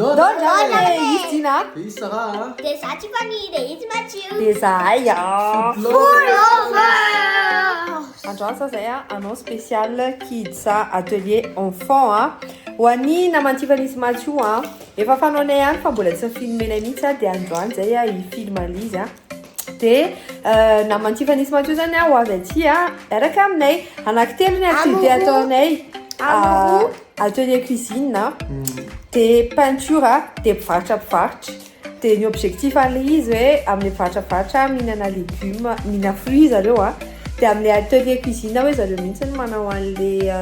Dojane, Justina. Et Sarah. Desa Tiffany, Daisy Matthew. Desaya. Pullover. Androan sa zay anao spécial kids atelier enfant hoan'ny namany Tiffany sy Mathieu efa fanaonay ihany fa mbola tsy filmenay mihitsy dia androany zay i-filmana izy dia namany Tiffany sy Mathieu zany ho avy aty araka aminay anankitelo ny activité ataonay atelier cuisine dia peinture dia mpivarotra dia ny objectif an'ilay izy hoe amin'ny mpivarotra mihinana légumes mihinana fruits zareo dia amin'ny atelier cuisine hoe zareo mihitsy ny manao an'ilay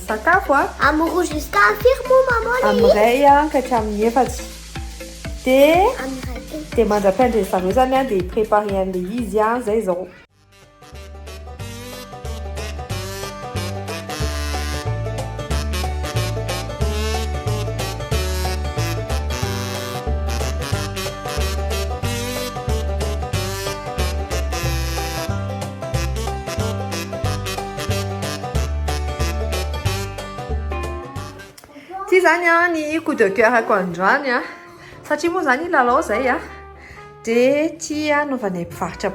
sakafo Amoureux jusqu'à firmo maman. amin'ny ray ka hatramin'ny efatra dia mandrapaindry zareo zany dia préparer an'ilay izy zay zao. Ty zany ny coup de cœur-ako androany satria moa zany lalao zay dia tia anaovanay mpivarotra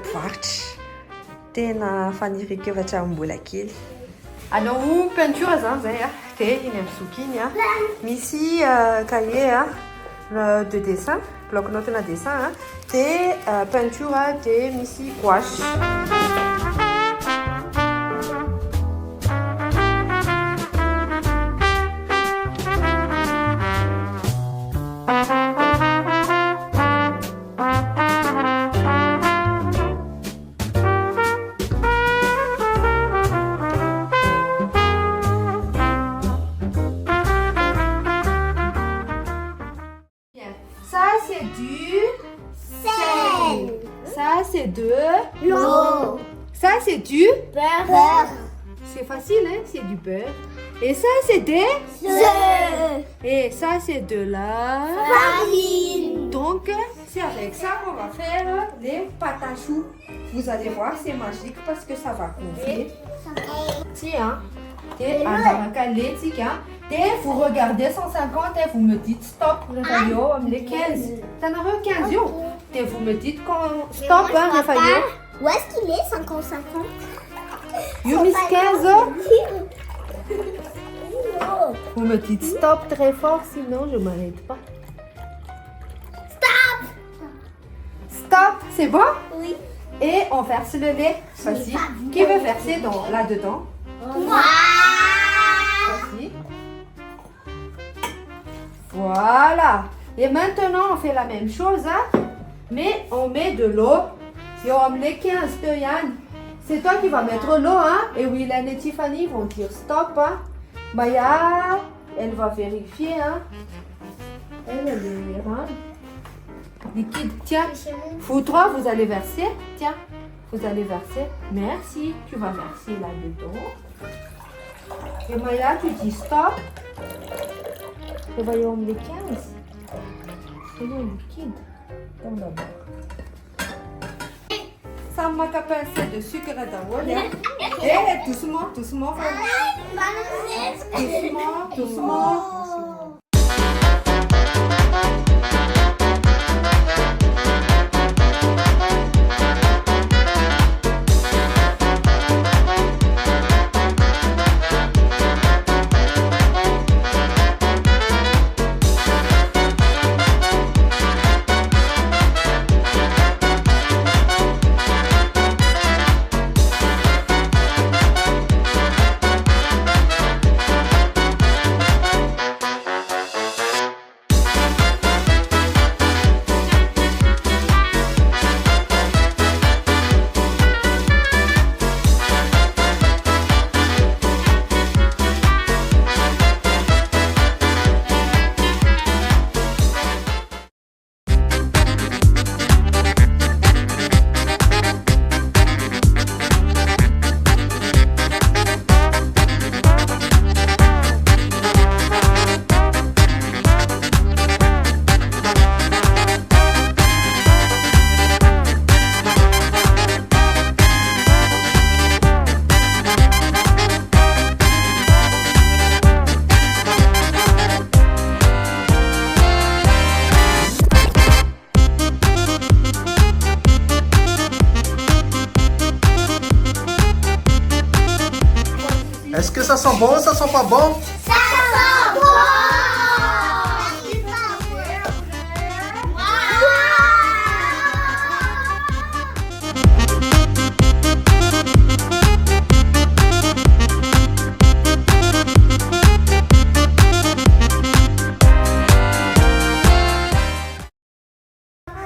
tena faniriko efa hatramin'ny mbola kely anao peinture zany zay dia iny amin'ny soky iny misy cahier de dessin bloc note na dessin dia peinture dia misy gouache. Ça c'est de L'eau. Ça c'est du Beurre. C'est facile c'est du beurre. Et ça c'est des Œufs. Et ça c'est de la Farine. Donc c'est avec ça qu'on va faire les pâtes à choux. Vous allez voir c'est magique parce que ça va gonfler. Tiens. Et vous regardez 150 et vous me dites stop, les 15. T'en as 15 yo. Et vous me dites quand stop, Raphaël. Où est-ce qu'il est 50-50? You miss 15. Vous me dites stop très fort, sinon je m'arrête pas. Stop. Stop, c'est bon? Oui. Et on verse le lait. Vas-y. Qui veut verser là-dedans? Moi. Vas-y. Voilà. Et maintenant, on fait la même chose, mais on met de l'eau. Si on met 15 de Yann, c'est toi qui vas mettre l'eau, et Willan et Tiffany vont dire stop. Maya, elle va vérifier, Elle est liquide. Tiens, vous trois, vous allez verser. Tiens, vous allez verser. Merci. Tu vas verser là-dedans. Et Maya, tu dis stop. Et voyons les 15. C'est le liquide. Donc d'abord. Ça m'a qu'à pincer de sucre d'avoine. Et doucement, doucement. Doucement, doucement. Est-ce que ça sent bon, ça sent pas bon? Ça sent bon.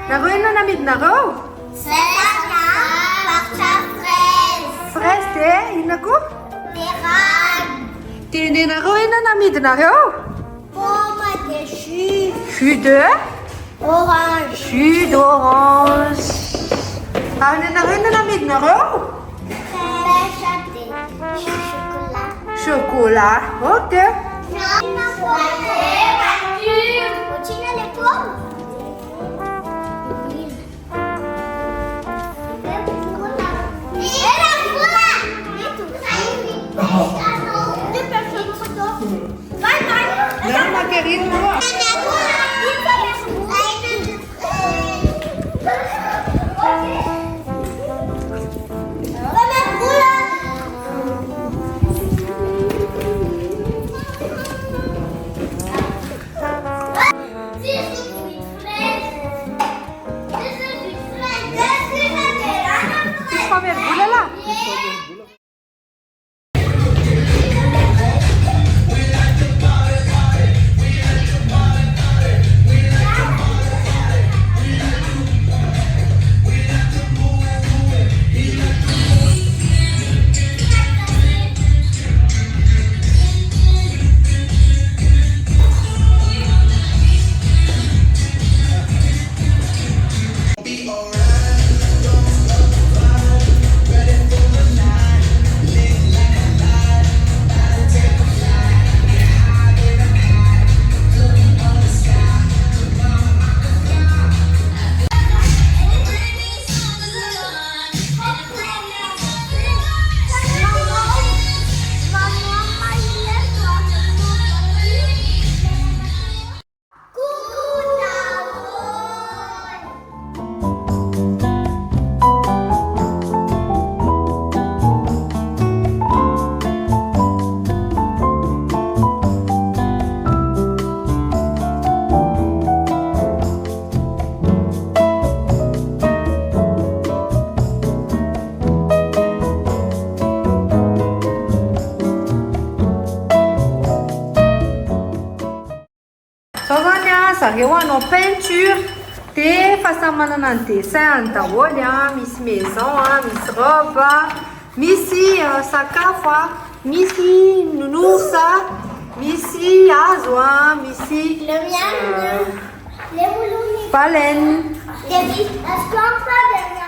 Naroin na namid naro? Selaka, baksa fresh. Fresh te, inaku? Terang. Tene naroin na namid naro? Pomme de jus. Jus de? Orange. Jus d'orange. Ano naroin na namid naro? Pêche à thé. Chocolat. Chocolat. Ok. Continue les pommes. Não, mas querido, não. Só mergulha lá. Sareu anao peinture te fahasahy manana ny dessin daholo misy maison misy robe misy sakafo misy nounours misy hazo misy Le mien, les moulous. baleine. Est-ce qu'on peut